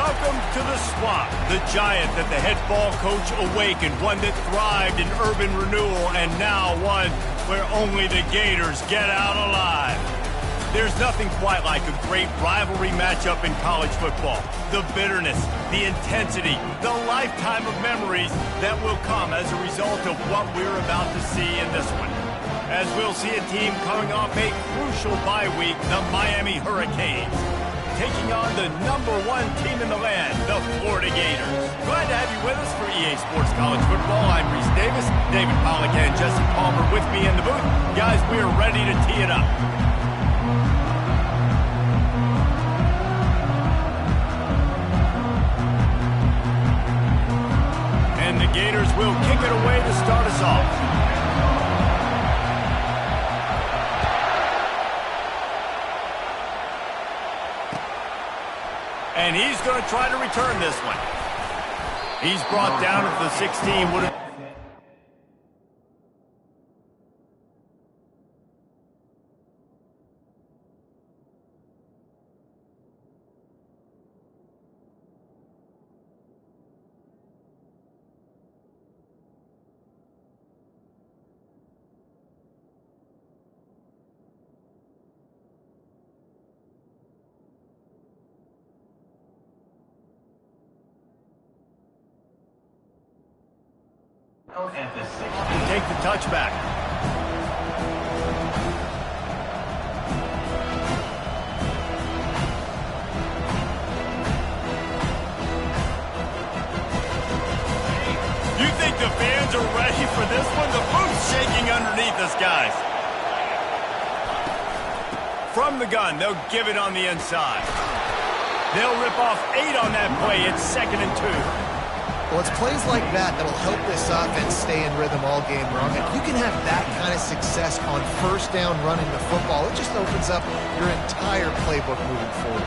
Welcome to the swamp, the giant that the head ball coach awakened, one that thrived in urban renewal, and now one where only the Gators get out alive. There's nothing quite like a great rivalry matchup in college football. The bitterness, the intensity, the lifetime of memories that will come as a result of what we're about to see in this one. As we'll see a team coming off a crucial bye week, the Miami Hurricanes, taking on the #1 team in the land, the Florida Gators. Glad to have you with us for EA Sports College Football. I'm Reese Davis, David Pollack and Jesse Palmer with me in the booth. Guys, we are ready to tee it up. And the Gators will kick it away to start us off. And he's going to try to return this one. He's brought down at the 16. Take the touchback. You think the fans are ready for this one? The booth's shaking underneath us, guys. From the gun, they'll give it on the inside. They'll rip off 8 on that play. It's 2nd and 2. Well, it's plays like that that'll help this offense stay in rhythm all game long. If you can have that kind of success on first down running the football, it just opens up your entire playbook moving forward.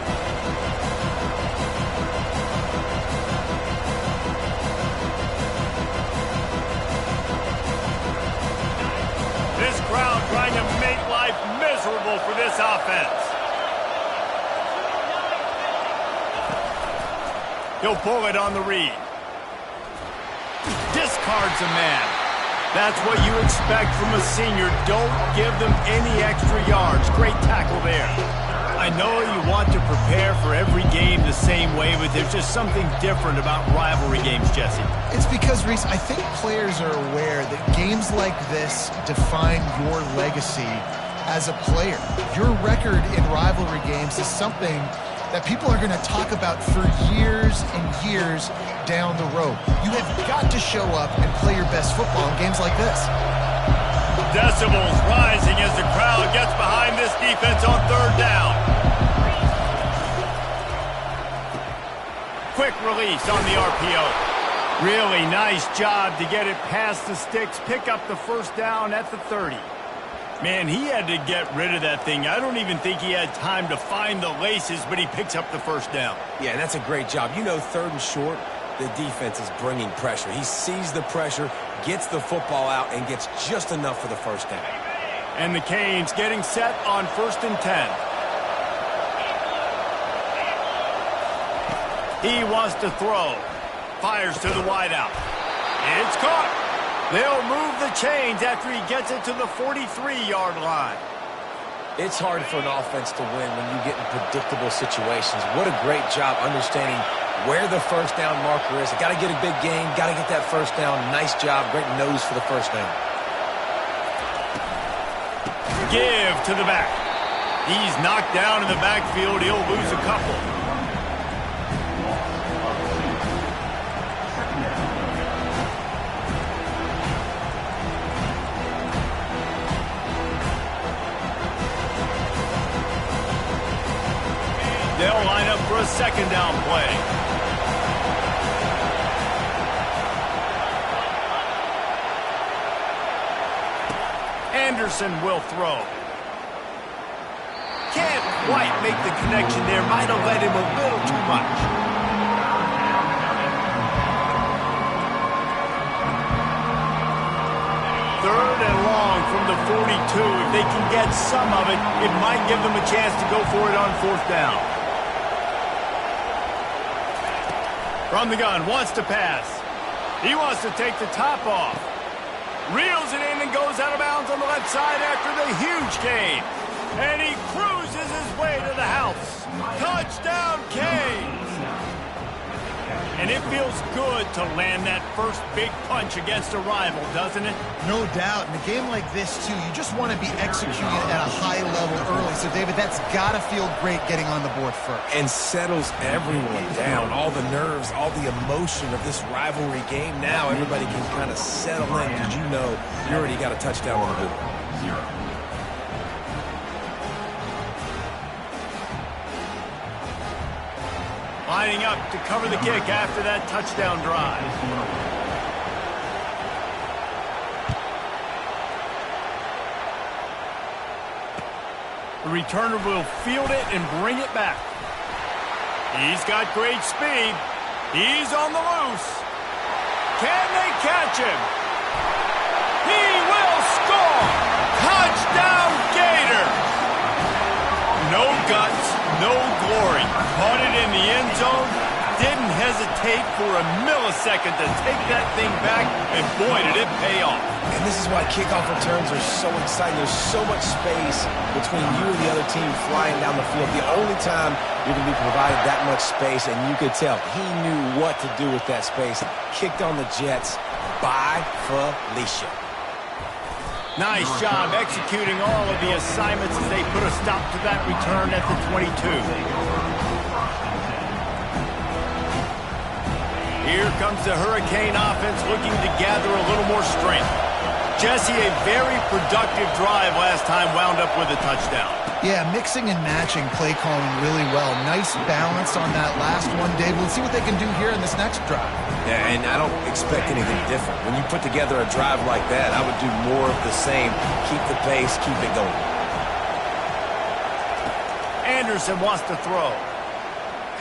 This crowd trying to make life miserable for this offense. He'll pull it on the read. Discards a man. That's what you expect from a senior. Don't give them any extra yards. Great tackle there. I know you want to prepare for every game the same way, but there's just something different about rivalry games, Jesse. It's because, Reese, I think players are aware that games like this define your legacy as a player. Your record in rivalry games is something that people are going to talk about for years and years down the road. You have got to show up and play your best football in games like this. Decibels rising as the crowd gets behind this defense on 3rd down. Quick release on the RPO. Really nice job to get it past the sticks, pick up the 1st down at the 30. Man, he had to get rid of that thing. I don't even think he had time to find the laces, but he picks up the 1st down. Yeah, and that's a great job. You know, 3rd and short, the defense is bringing pressure. He sees the pressure, gets the football out, and gets just enough for the 1st down. And the Canes getting set on 1st and 10. He wants to throw. Fires to the wideout. It's caught. They'll move the chains after he gets it to the 43-yard line. It's hard for an offense to win when you get in predictable situations. What a great job understanding where the 1st down marker is. Got to get a big gain, got to get that 1st down. Nice job, great nose for the 1st down. Give to the back. He's knocked down in the backfield. He'll lose a couple. They'll line up for a 2nd down play. Anderson will throw. Can't quite make the connection there. Might have led him a little too much. Third and long from the 42. If they can get some of it, it might give them a chance to go for it on 4th down. From the gun, wants to pass. He wants to take the top off. Reels it in and goes out of bounds on the left side after the huge gain. And he cruises his way to the house. Touchdown, Canes! And it feels good to land that first big punch against a rival, doesn't it? No doubt. In a game like this, too, you just want to be executing at a high level early. So, David, that's got to feel great getting on the board first. And settles everyone down. All the nerves, all the emotion of this rivalry game. Now everybody can kind of settle in because you know you already got a touchdown on the board. Lining up to cover the kick after that touchdown drive. The returner will field it and bring it back. He's got great speed. He's on the loose. Can they catch him? He will score! Touchdown, Gator! No guts, no glory. Caught it in the end zone. Didn't hesitate for a millisecond to take that thing back, and boy, did it pay off. And this is why kickoff returns are so exciting. There's so much space between you and the other team flying down the field. The only time you're going to be provided that much space, and you could tell he knew what to do with that space. Kicked on the Jets by Felicia. Nice job executing all of the assignments as they put a stop to that return at the 22. Here comes the Hurricane offense looking to gather a little more strength. Jesse, a very productive drive last time, wound up with a touchdown. Yeah, mixing and matching play calling really well. Nice balance on that last one, Dave. Let's see what they can do here in this next drive. Yeah, and I don't expect anything different. When you put together a drive like that, I would do more of the same. Keep the pace, keep it going. Anderson wants to throw.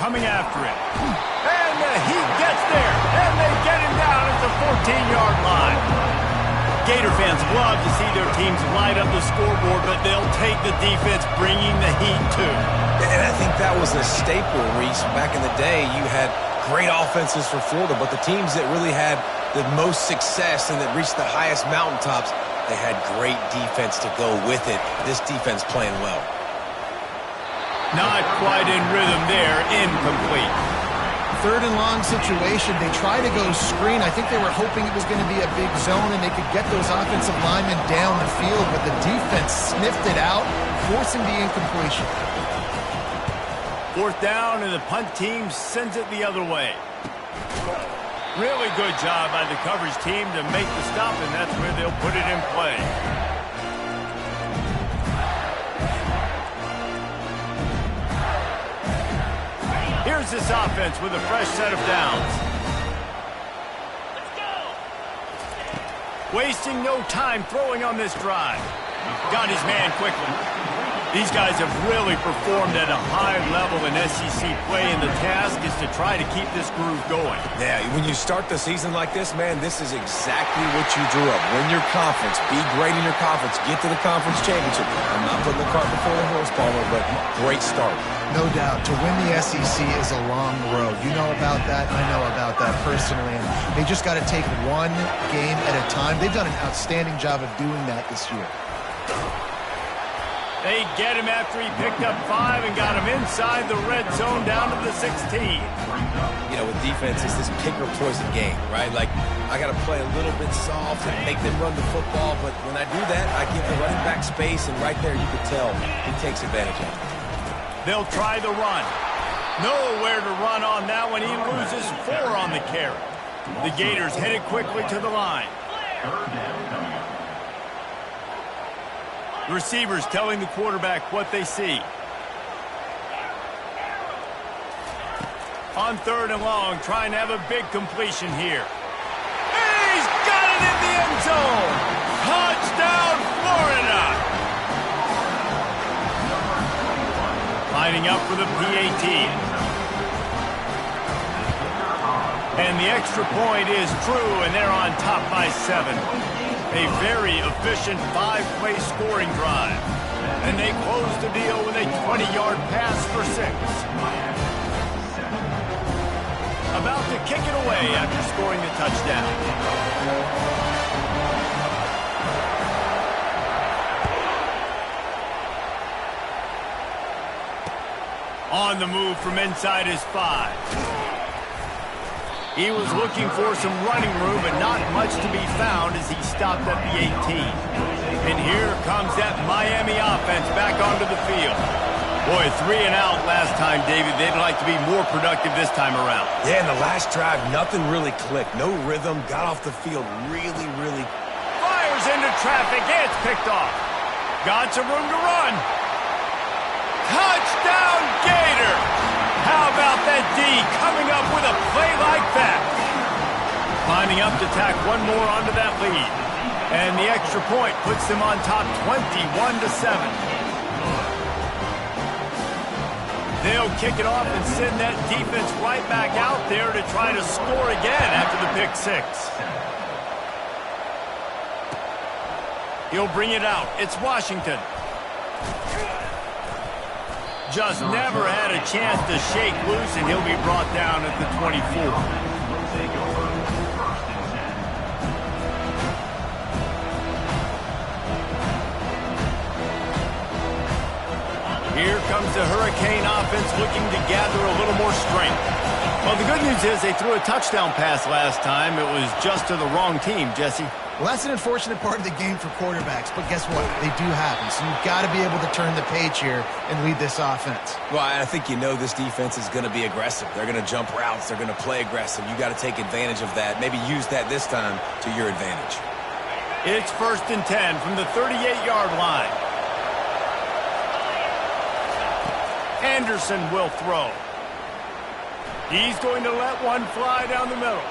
Coming after him. And he gets there. And they get him down at the 14-yard line. Gator fans love to see their teams light up the scoreboard, but they'll take the defense bringing the heat too. And I think that was a staple, Reese. Back in the day, you had great offenses for Florida, but the teams that really had the most success and that reached the highest mountaintops, they had great defense to go with it. This defense playing well. Not quite in rhythm there. Incomplete. Third and long situation. They try to go screen. I think they were hoping it was going to be a big zone and they could get those offensive linemen down the field, but the defense sniffed it out, forcing the incompletion. Fourth down, and the punt team sends it the other way. Really good job by the coverage team to make the stop, and that's where they'll put it in play. Here's this offense with a fresh set of downs. Wasting no time throwing on this drive. Got his man quickly. These guys have really performed at a high level in SEC play, and the task is to try to keep this groove going. Yeah, when you start the season like this, man, this is exactly what you drew up. Win your conference. Be great in your conference. Get to the conference championship. I'm not putting the cart before the horse, Palmer, but great start. No doubt. To win the SEC is a long road. You know about that. I know about that personally. And they just got to take one game at a time. They've done an outstanding job of doing that this year. They get him after he picked up 5 and got him inside the red zone down to the 16. You know, with defense, it's this pick or poison game, right? Like, I got to play a little bit soft and make them run the football, but when I do that, I give the running back space, and right there you can tell he takes advantage of it. They'll try the run. Nowhere to run on that one. He loses 4 on the carry. The Gators headed quickly to the line. The receivers telling the quarterback what they see. On 3rd and long, trying to have a big completion here. He's got it in the end zone! Touchdown, Florida! Lining up for the PAT. And the extra point is true, and they're on top by 7. A very efficient 5-play scoring drive. And they close the deal with a 20-yard pass for 6. About to kick it away after scoring a touchdown. On the move from inside his 5. He was looking for some running room, but not much to be found as he stopped at the 18. And here comes that Miami offense back onto the field. Boy, 3 and out last time, David. They'd like to be more productive this time around. Yeah, in the last drive, nothing really clicked. No rhythm. Got off the field really... Fires into traffic. It's picked off. Got some room to run. Touchdown, Gator! How about that D coming up with a play like that? Lining up to tack one more onto that lead. And the extra point puts them on top 21-7. They'll kick it off and send that defense right back out there to try to score again after the pick 6. He'll bring it out. It's Washington. Just never had a chance to shake loose, and he'll be brought down at the 24. Here comes the Hurricane offense looking to gather a little more strength. Well, the good news is they threw a touchdown pass last time. It was just to the wrong team, Jesse. Well, that's an unfortunate part of the game for quarterbacks, but guess what? They do happen, so you've got to be able to turn the page here and lead this offense. Well, I think you know this defense is going to be aggressive. They're going to jump routes. They're going to play aggressive. You got to take advantage of that. Maybe use that this time to your advantage. It's 1st and 10 from the 38-yard line. Anderson will throw. He's going to let one fly down the middle.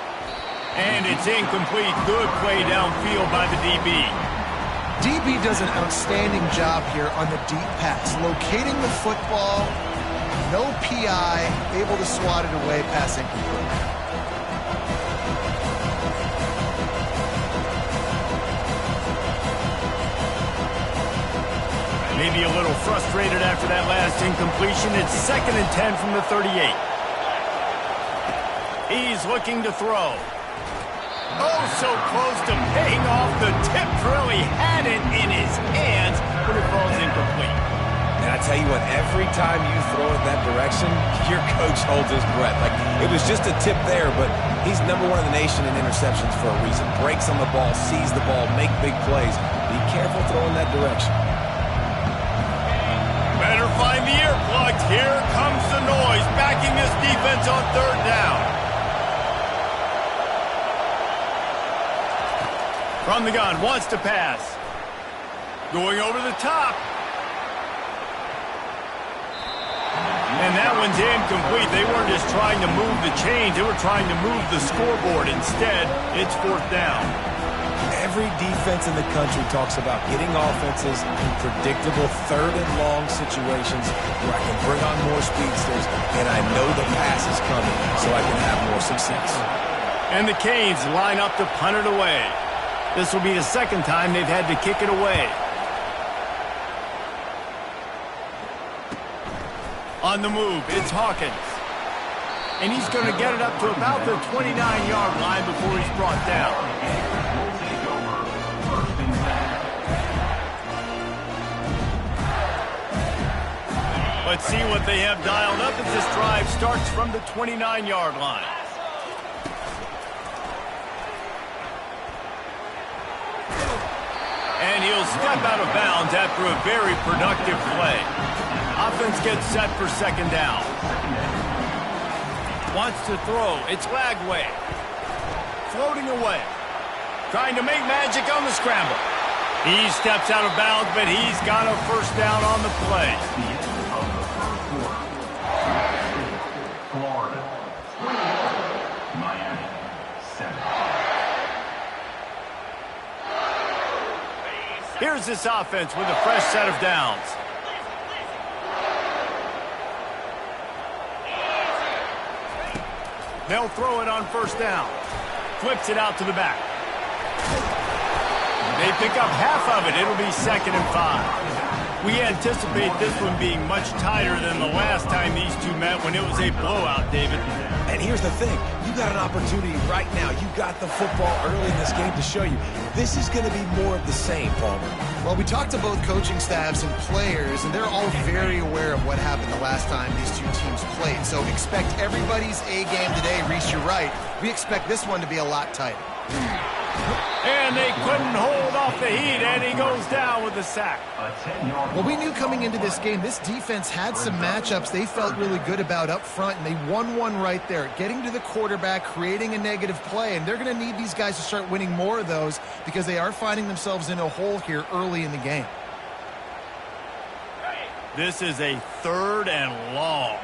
And it's incomplete. Good play downfield by the DB. DB does an outstanding job here on the deep pass, locating the football, no PI, able to swat it away, pass incomplete. Maybe a little frustrated after that last incompletion. It's 2nd and 10 from the 38. He's looking to throw. Oh, so close to paying off the tip drill. He had it in his hands, but it falls incomplete. And I tell you what, every time you throw it that direction, your coach holds his breath. Like, it was just a tip there, but he's #1 in the nation in interceptions for a reason. Breaks on the ball, sees the ball, make big plays. Be careful throwing that direction. Better find the earplugs. Here comes the noise, backing this defense on 3rd down. From the gun, wants to pass. Going over the top. And that one's incomplete. They weren't just trying to move the chains. They were trying to move the scoreboard. Instead, it's 4th down. Every defense in the country talks about getting offenses in predictable 3rd and long situations where I can bring on more speedsters and I know the pass is coming so I can have more success. And the Canes line up to punt it away. This will be the 2nd time they've had to kick it away. On the move, it's Hawkins. And he's going to get it up to about the 29-yard line before he's brought down. Let's see what they have dialed up as this drive starts from the 29-yard line. And he'll step out of bounds after a very productive play. Offense gets set for 2nd down. Wants to throw. It's Lagway. Floating away. Trying to make magic on the scramble. He steps out of bounds, but he's got a 1st down on the play. Here's this offense with a fresh set of downs. They'll throw it on 1st down. Flips it out to the back. They pick up half of it. It'll be 2nd and 5. We anticipate this one being much tighter than the last time these two met when it was a blowout, David. And here's the thing. You got an opportunity right now. You got the football early in this game to show you. This is going to be more of the same, Palmer. Well, we talked to both coaching staffs and players, and they're all very aware of what happened the last time these two teams played. So expect everybody's A game today. Reese, you're right. We expect this one to be a lot tighter. And they couldn't hold off the heat, and he goes down with the sack. Well, we knew coming into this game, this defense had some matchups they felt really good about up front, and they won one right there, getting to the quarterback, creating a negative play, and they're going to need these guys to start winning more of those because they are finding themselves in a hole here early in the game. This is a 3rd and long.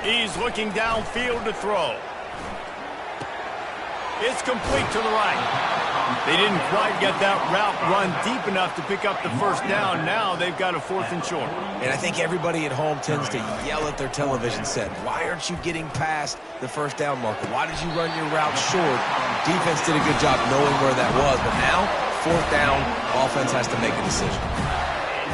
He's looking downfield to throw. It's complete to the right. They didn't quite get that route run deep enough to pick up the first down. Now they've got a 4th and short. And I think everybody at home tends to yell at their television set. Why aren't you getting past the first down marker? Why did you run your route short? Defense did a good job knowing where that was. But now, 4th down, offense has to make a decision.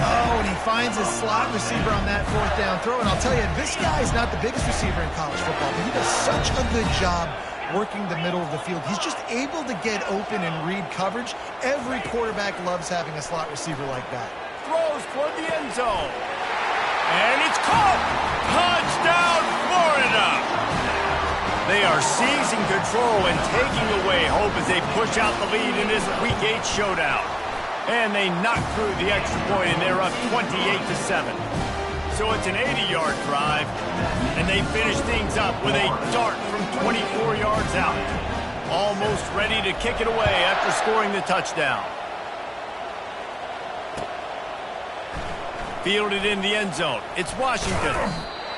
Oh, and he finds his slot receiver on that 4th down throw. And I'll tell you, this guy is not the biggest receiver in college football, but he does such a good job working the middle of the field. He's just able to get open and read coverage. Every quarterback loves having a slot receiver like that. Throws toward the end zone. And it's caught! Touchdown, Florida! They are seizing control and taking away hope as they push out the lead in this Week 8 showdown. And they knock through the extra point, and they're up 28-7. So it's an 80-yard drive, and they finish things up with a dart from 24 yards out. Almost ready to kick it away after scoring the touchdown. Fielded in the end zone. It's Washington.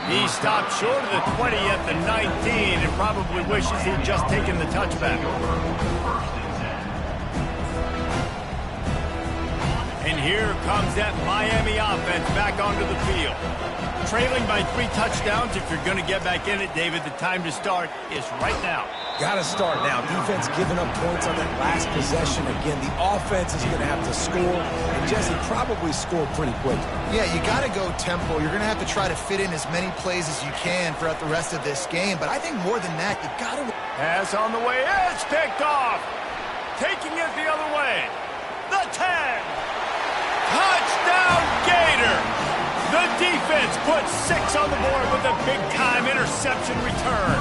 He stopped short of the 20 at the 19 and probably wishes he'd just taken the touchback. And here comes that Miami offense back onto the field. Trailing by 3 touchdowns. If you're going to get back in it, David, the time to start is right now. Got to start now. Defense giving up points on that last possession. Again, the offense is going to have to score. And Jesse, probably score pretty quickly. Yeah, you got to go tempo. You're going to have to try to fit in as many plays as you can throughout the rest of this game. But I think more than that, you got to... Pass on the way. It's picked off. Taking it the other way. The 10. Touchdown, Gator! The defense puts 6 on the board with a big-time interception return.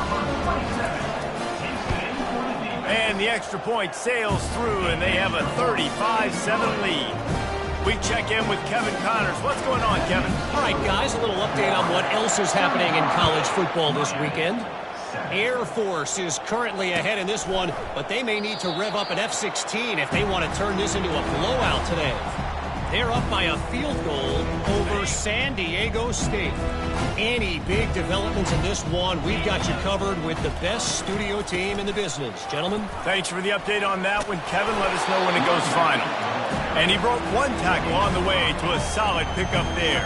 And the extra point sails through, and they have a 35-7 lead. We check in with Kevin Connors. What's going on, Kevin? All right, guys, a little update on what else is happening in college football this weekend. Air Force is currently ahead in this one, but they may need to rev up an F-16 if they want to turn this into a blowout today. They're up by a field goal over San Diego State. Any big developments in this one, we've got you covered with the best studio team in the business. Gentlemen? Thanks for the update on that one, Kevin. Let us know when it goes final. And he broke 1 tackle on the way to a solid pickup there.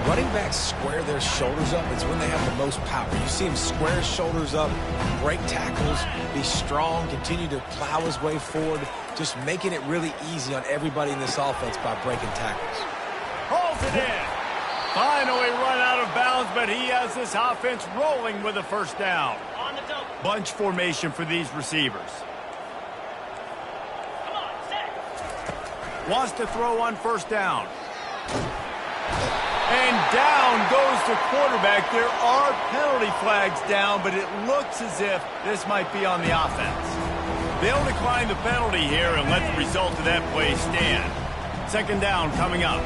Running backs square their shoulders up. It's when they have the most power. You see him square his shoulders up, break tackles, be strong, continue to plow his way forward, just making it really easy on everybody in this offense by breaking tackles. Holds it in. Finally run out of bounds, but he has this offense rolling with a first down. Bunch formation for these receivers. Wants to throw on first down. And down goes the quarterback. There are penalty flags down, but it looks as if this might be on the offense. They'll decline the penalty here and let the result of that play stand. 2nd down coming up.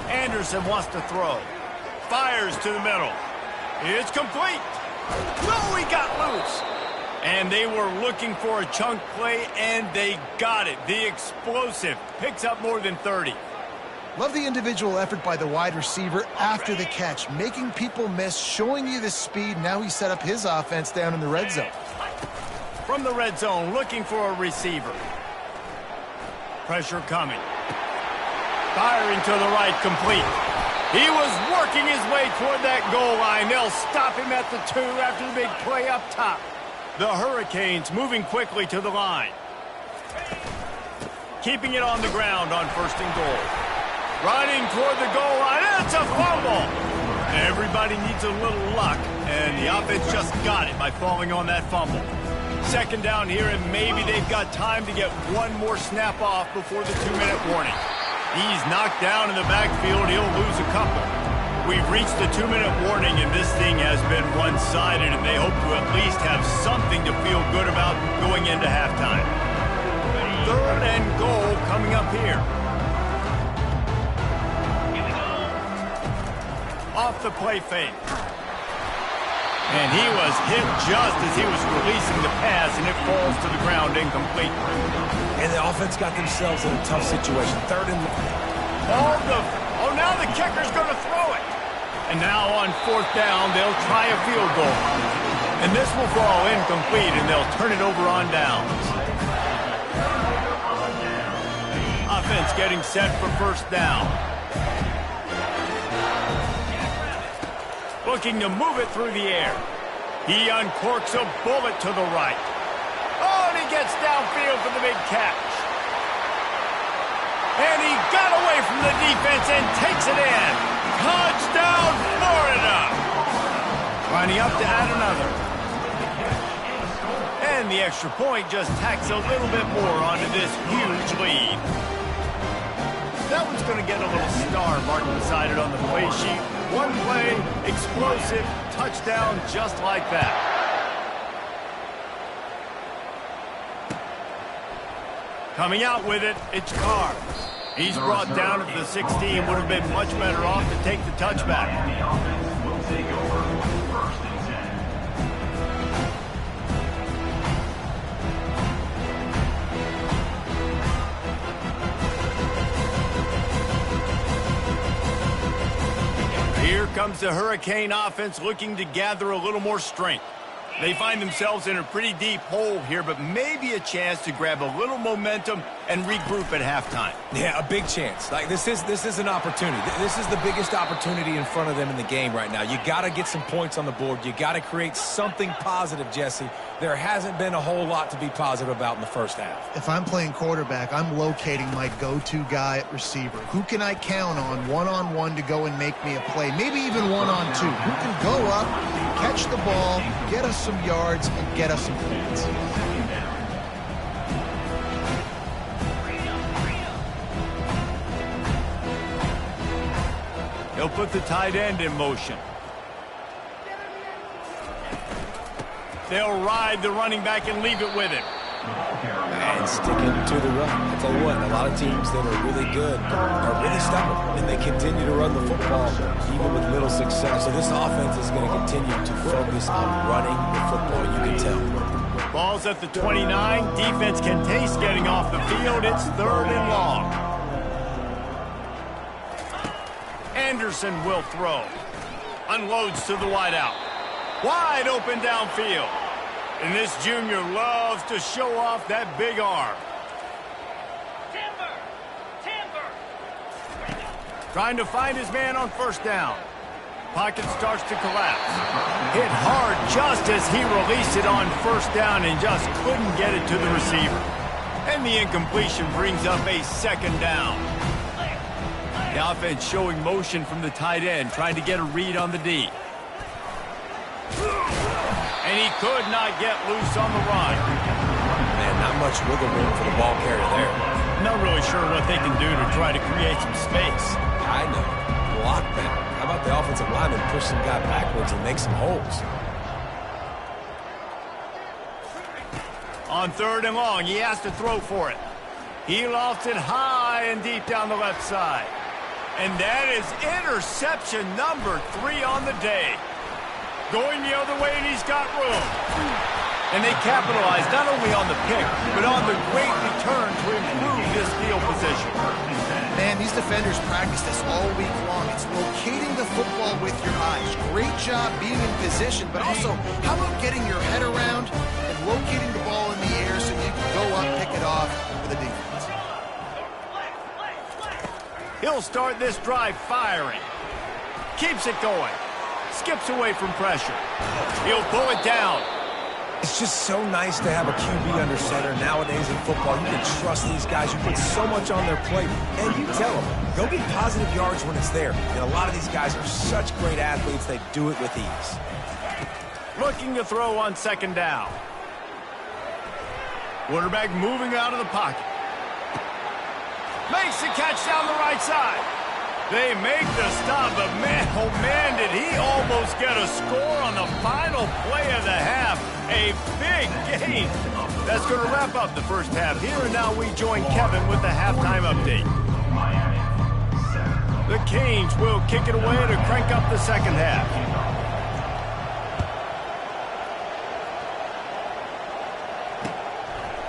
Anderson wants to throw. Fires to the middle. It's complete. No, he got loose. And they were looking for a chunk play, and they got it. The explosive picks up more than 30. Love the individual effort by the wide receiver after the catch, making people miss, showing you the speed. Now he set up his offense down in the red zone. From the red zone, looking for a receiver. Pressure coming. Firing to the right, complete. He was working his way toward that goal line. They'll stop him at the 2 after the big play up top. The Hurricanes moving quickly to the line. keeping it on the ground on 1st and goal. Riding toward the goal line. It's a fumble. Everybody needs a little luck, and the offense just got it by falling on that fumble. 2nd down here, and maybe they've got time to get one more snap off before the 2-minute warning. He's knocked down in the backfield. He'll lose a couple. We've reached the 2-minute warning, and this thing has been one-sided, and they hope to at least have something to feel good about going into halftime. 3rd and goal coming up here. Off the play fake. And he was hit just as he was releasing the pass, and it falls to the ground incomplete. And the offense got themselves in a tough situation. 3rd and... Oh, now the kicker's going to throw it. And now on 4th down, they'll try a field goal. And this will fall incomplete, and they'll turn it over on downs. Offense getting set for 1st down. Looking to move it through the air. He uncorks a bullet to the right. Oh, and he gets downfield for the big catch. And he got away from the defense and takes it in. Touchdown, Florida! Lining up to add another. And the extra point just tacks a little bit more onto this huge lead. That one's going to get a little star marked beside it on the play sheet. One play, explosive, touchdown just like that. Coming out with it, it's Carr. He's brought down at the 16, would have been much better off to take the touchback. Here comes the Hurricane offense looking to gather a little more strength. They find themselves in a pretty deep hole here, but maybe a chance to grab a little momentum and regroup at halftime. Yeah, a big chance. Like this is an opportunity. This is the biggest opportunity in front of them in the game right now. You got to get some points on the board. You got to create something positive, Jesse. There hasn't been a whole lot to be positive about in the 1st half. If I'm playing quarterback, I'm locating my go-to guy at receiver. Who can I count on one-on-one to go and make me a play? Maybe even one-on-two. Who can go up, catch the ball, get us some yards, and get us some points. He'll put the tight end in motion. They'll ride the running back and leave it with him. And sticking to the run. I tell you what, a lot of teams that are really good are really stubborn, and they continue to run the football even with little success. So this offense is going to continue to focus on running the football, you can tell. Ball's at the 29. Defense can taste getting off the field. It's 3rd and long. Anderson will throw. Unloads to the wideout. Wide open downfield. And this junior loves to show off that big arm. Trying to find his man on 1st down. Pocket starts to collapse. Hit hard just as he released it on 1st down and just couldn't get it to the receiver. And the incompletion brings up a 2nd down. The offense showing motion from the tight end, trying to get a read on the D. And he could not get loose on the run. Man, not much wiggle room for the ball carrier there. Not really sure what they can do to try to create some space. I know. Block better. How about the offensive lineman push some guy backwards and make some holes? On 3rd and long, he has to throw for it. He lofts it high and deep down the left side. And that is interception number 3 on the day. Going the other way, and he's got room. And they capitalize not only on the pick, but on the great return to improve this field position. Man, these defenders practice this all week long. It's locating the football with your eyes. Great job being in position, but also, how about getting your head around and locating the ball in the air so you can go up, pick it off for the defense. He'll start this drive firing. Keeps it going. Skips away from pressure. He'll pull it down. It's just so nice to have a QB under center. Nowadays in football, you can trust these guys. You put so much on their plate, and you tell them, go get positive yards when it's there. And a lot of these guys are such great athletes, they do it with ease. Looking to throw on second down. Quarterback moving out of the pocket. Makes the catch down the right side. They make the stop, but man, oh man, did he almost get a score on the final play of the half. A big gain. That's going to wrap up the first half here, and now we join Kevin with the halftime update. The Canes will kick it away to crank up the second half.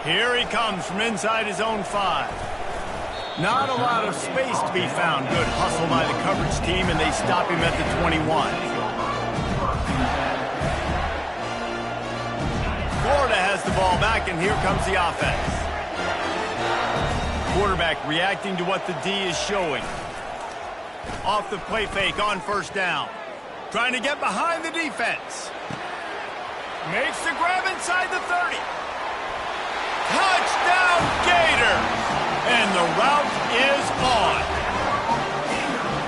Here he comes from inside his own 5. Not a lot of space to be found. Good hustle by the coverage team, and they stop him at the 21. Florida has the ball back, and here comes the offense. Quarterback reacting to what the D is showing. Off the play fake on first down. Trying to get behind the defense. Makes the grab inside the 30. Touchdown, Gators! And the route is on.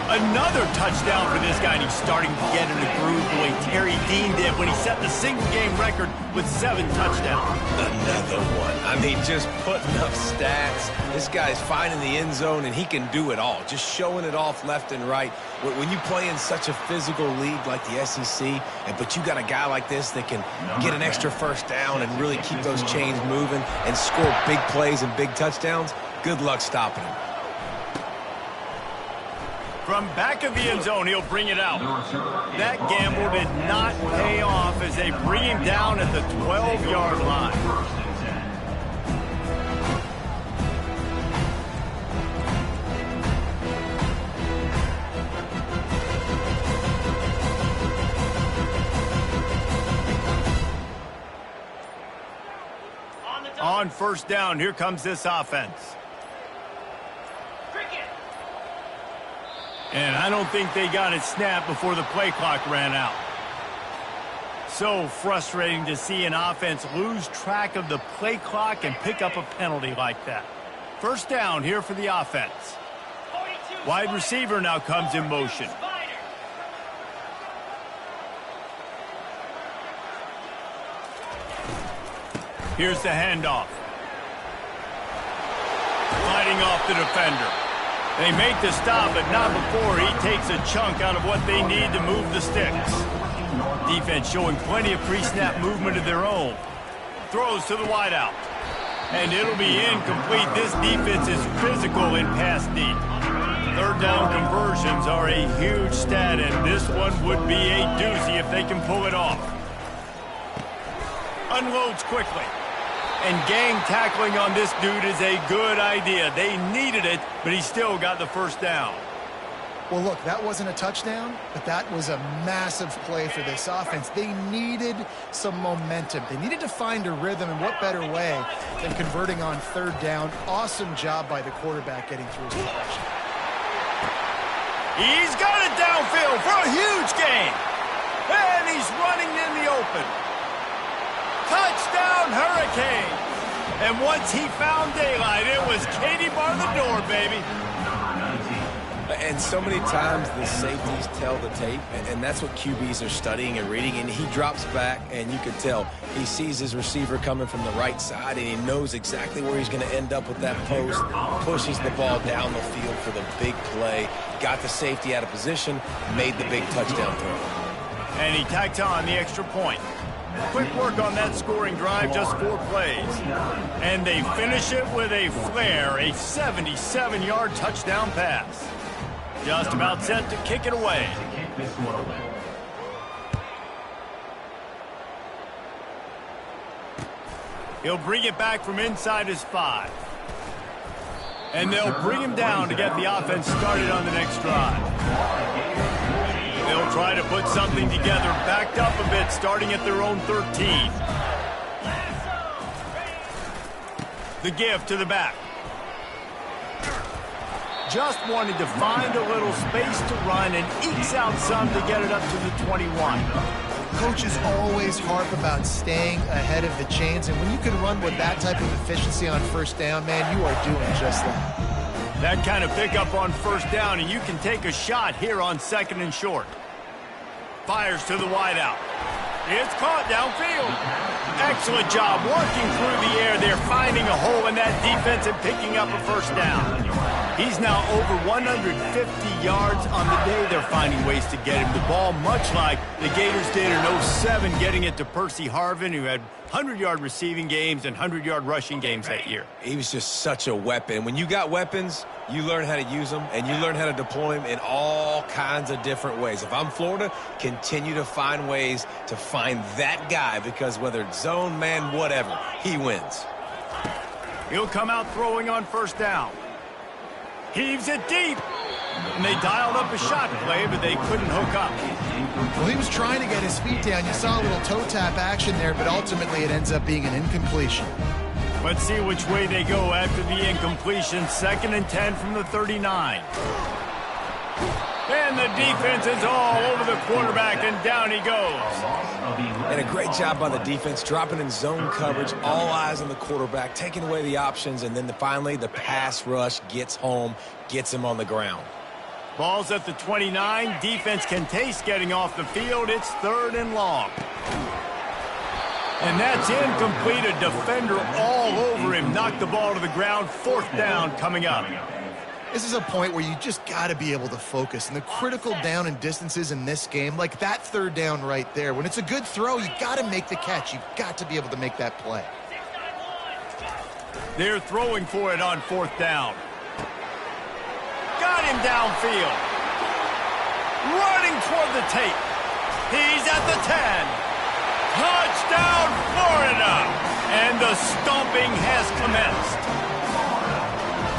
Another touchdown for this guy, and he's starting to get in the groove the way Terry Dean did when he set the single-game record with 7 touchdowns. Another one. I mean, just putting up stats. This guy's finding the end zone, and he can do it all. Just showing it off left and right. When you play in such a physical league like the SEC, but you got a guy like this that can get an extra first down and really keep those chains moving and score big plays and big touchdowns, good luck stopping him. From back of the end zone, he'll bring it out. That gamble did not pay off as they bring him down at the 12-yard line. On first down, here comes this offense. And I don't think they got it snapped before the play clock ran out. So frustrating to see an offense lose track of the play clock and pick up a penalty like that. First down here for the offense. Wide receiver now comes in motion. Here's the handoff. Fighting off the defender. They make the stop, but not before he takes a chunk out of what they need to move the sticks. Defense showing plenty of pre-snap movement of their own. Throws to the wideout. And it'll be incomplete. This defense is physical in pass deep. Third down conversions are a huge stat, and this one would be a doozy if they can pull it off. Unloads quickly. And gang tackling on this dude is a good idea. They needed it, but he still got the first down. Well, look, that wasn't a touchdown, but that was a massive play for this offense. They needed some momentum. They needed to find a rhythm, and what better way than converting on third down. Awesome job by the quarterback getting through his progression. He's got it downfield for a huge gain. And he's running in the open. Touchdown, Hurricane. And once he found daylight, it was Katie bar the door, baby. And so many times the safeties tell the tape, and that's what QBs are studying and reading, and he drops back, and you can tell he sees his receiver coming from the right side, and he knows exactly where he's going to end up with that post, pushes the ball down the field for the big play, got the safety out of position, made the big touchdown throw. And he tacked on the extra point. Quick work on that scoring drive, just 4 plays. And they finish it with a flair, a 77-yard touchdown pass. Just about set to kick it away. He'll bring it back from inside his 5. And they'll bring him down to get the offense started on the next drive. They'll try to put something together, backed up a bit, starting at their own 13. The give to the back. Just wanted to find a little space to run and ekes out some to get it up to the 21. Coaches always harp about staying ahead of the chains, and when you can run with that type of efficiency on first down, man, you are doing just that. That kind of pickup on first down, and you can take a shot here on 2nd and short. Fires to the wideout. It's caught downfield. Excellent job working through the air there, finding a hole in that defense and picking up a first down. He's now over 150 yards on the day. They're finding ways to get him the ball, much like the Gators did in 07, getting it to Percy Harvin, who had 100-yard receiving games and 100-yard rushing games that year. He was just such a weapon. When you got weapons, you learn how to use them, and you learn how to deploy them in all kinds of different ways. If I'm Florida, continue to find ways to find that guy, because whether it's zone, man, whatever, he wins. He'll come out throwing on first down. Heaves it deep. And they dialed up a shot play, but they couldn't hook up. Well, he was trying to get his feet down. You saw a little toe tap action there, but ultimately it ends up being an incompletion. Let's see which way they go after the incompletion. 2nd and 10 from the 39. And the defense is all over the quarterback, and down he goes. And a great job by the defense, dropping in zone coverage, all eyes on the quarterback, taking away the options, and then finally the pass rush gets home, gets him on the ground. Ball's at the 29. Defense can taste getting off the field. It's 3rd and long. And that's incomplete. A defender all over him. Knocked the ball to the ground. 4th down coming up. This is a point where you just got to be able to focus. And the critical down and distances in this game, like that 3rd down right there, when it's a good throw, you got to make the catch. You've got to be able to make that play. They're throwing for it on 4th down. Got him downfield. Running toward the tape. He's at the 10. Touchdown, Florida! And the stomping has commenced.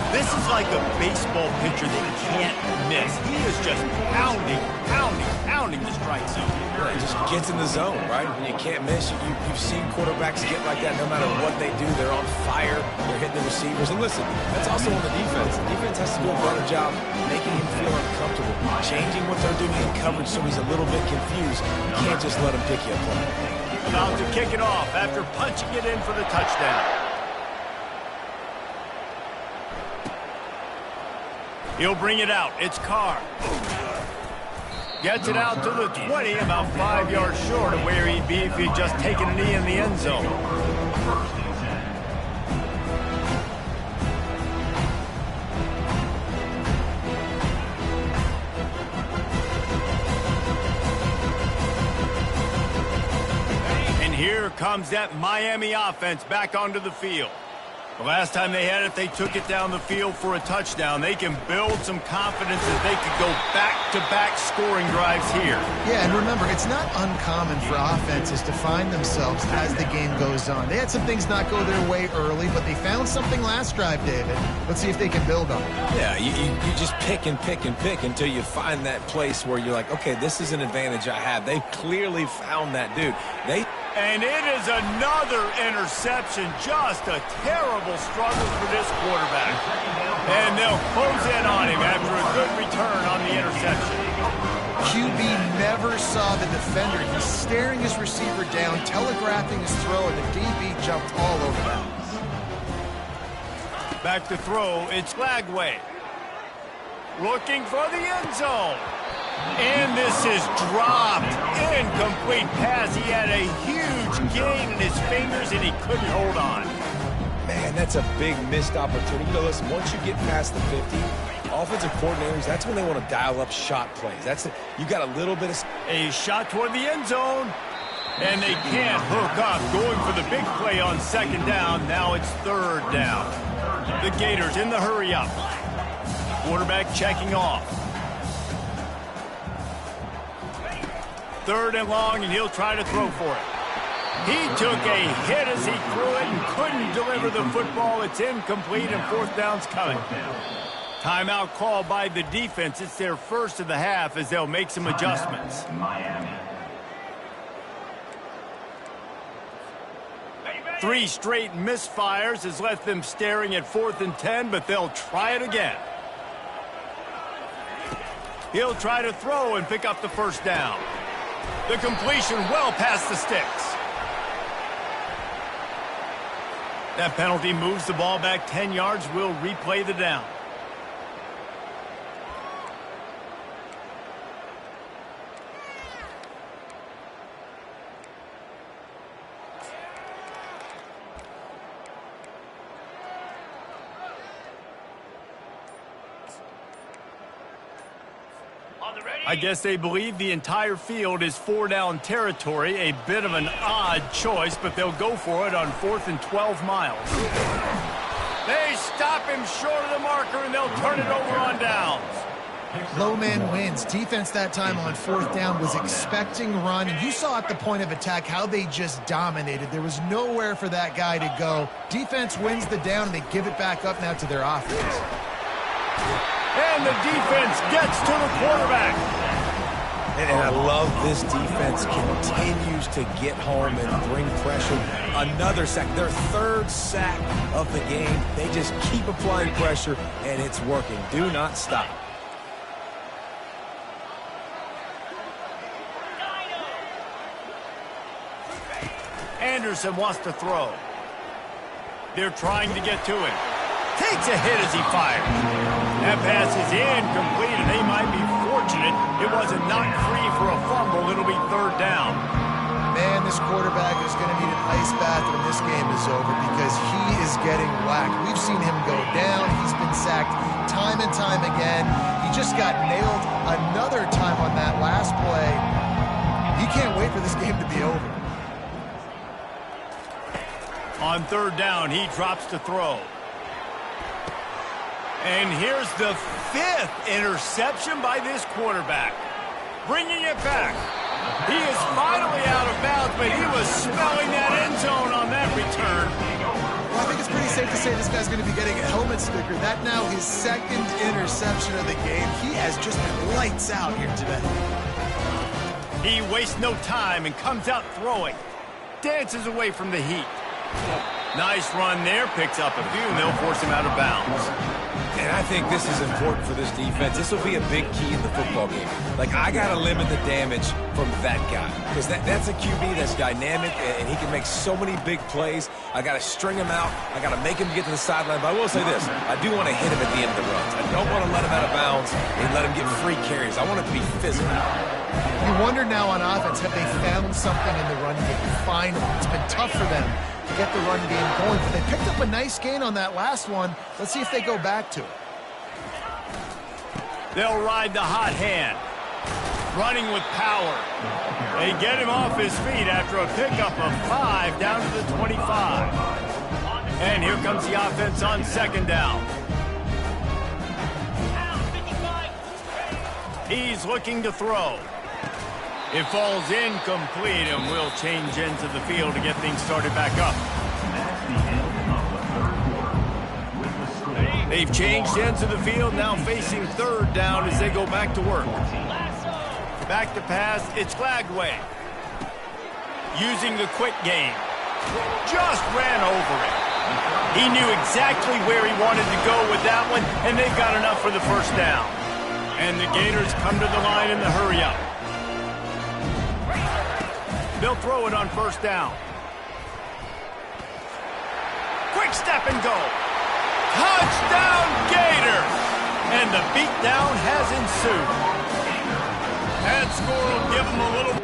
This is like a baseball pitcher that you can't miss. He is just pounding the strike zone. Yeah, it just gets in the zone, right? You can't miss. You've seen quarterbacks get like that no matter what they do. They're on fire. They're hitting the receivers. And listen, that's also on the defense. The defense has to do a better job making him feel uncomfortable, changing what they're doing in coverage so he's a little bit confused. You can't just let him pick you apart. About to kick it off after punching it in for the touchdown. He'll bring it out. It's Carr. Gets it out to the 20, about 5 yards short of where he'd be if he'd just taken a knee in the end zone. And here comes that Miami offense back onto the field. The last time they had it, they took it down the field for a touchdown. They can build some confidence that they could go back-to-back scoring drives here. Yeah, and remember, it's not uncommon for offenses to find themselves as the game goes on. They had some things not go their way early, but they found something last drive, David. Let's see if they can build on it. Yeah, you just pick and pick and pick until you find that place where you're like, okay, this is an advantage I have. They clearly found that dude. And it is another interception. Just a terrible struggle for this quarterback. And they'll close in on him after a good return on the interception. QB never saw the defender. He's staring his receiver down, telegraphing his throw, and the DB jumped all over that. Back to throw. It's Lagway. Looking for the end zone. And this is dropped. Incomplete pass. He had a huge gain in his fingers, and he couldn't hold on. Man, that's a big missed opportunity. You know, listen, once you get past the 50, offensive coordinators, that's when they want to dial up shot plays. That's it. You got a little bit of... A shot toward the end zone. And they can't hook up. Going for the big play on 2nd down. Now it's 3rd down. The Gators in the hurry up. Quarterback checking off. 3rd and long, and he'll try to throw for it. He took a hit as he threw it and couldn't deliver the football. It's incomplete, and 4th down's coming. Timeout called by the defense. It's their first of the half as they'll make some adjustments. Three straight misfires has left them staring at 4th and 10, but they'll try it again. He'll try to throw and pick up the 1st down. The completion well past the sticks. That penalty moves the ball back 10 yards. We'll replay the down. I guess they believe the entire field is 4-down territory. A bit of an odd choice, but they'll go for it on 4th and 12 miles. They stop him short of the marker, and they'll turn it over on downs. Low man wins. Defense that time on 4th down was expecting run. And you saw at the point of attack how they just dominated. There was nowhere for that guy to go. Defense wins the down, and they give it back up now to their offense. And the defense gets to the quarterback. And I love this defense continues to get home and bring pressure. Another sack, their 3rd sack of the game. They just keep applying pressure, and it's working. Do not stop. Anderson wants to throw. They're trying to get to him. Takes a hit as he fires. That pass is incomplete, and they might be fortunate it wasn't knocked free for a fumble. It'll be 3rd down. Man, this quarterback is going to need an ice bath when this game is over because he is getting whacked. We've seen him go down. He's been sacked time and time again. He just got nailed another time on that last play. He can't wait for this game to be over. On 3rd down, he drops to throw. And here's the 5th interception by this quarterback. Bringing it back. He is finally out of bounds, but he was smelling that end zone on that return. Well, I think it's pretty safe to say this guy's going to be getting a helmet sticker. That now his 2nd interception of the game. He has just been lights out here today. He wastes no time and comes out throwing. Dances away from the heat. Nice run there. Picks up a few, and they'll force him out of bounds. And I think this is important for this defense. This will be a big key in the football game. Like, I got to limit the damage from that guy. Because that's a QB that's dynamic, and he can make so many big plays. I got to string him out. I got to make him get to the sideline. But I will say this. I do want to hit him at the end of the runs. I don't want to let him out of bounds and let him get free carries. I want it to be physical. You wonder now on offense, have they found something in the run game? Finally, it's been tough for them to get the run game going, but they picked up a nice gain on that last one. Let's see if they go back to it. They'll ride the hot hand. Running with power. They get him off his feet after a pickup of 5 down to the 25. And here comes the offense on 2nd down. He's looking to throw. It falls incomplete, and we'll change ends of the field to get things started back up. They've changed ends of the field, now facing 3rd down as they go back to work. Back to pass, it's Glagway. Using the quick game. Just ran over it. He knew exactly where he wanted to go with that one, and they've got enough for the 1st down. And the Gators come to the line in the hurry-up. They'll throw it on 1st down. Quick step and go. Touchdown, Gators! And the beatdown has ensued. That score will give them a little...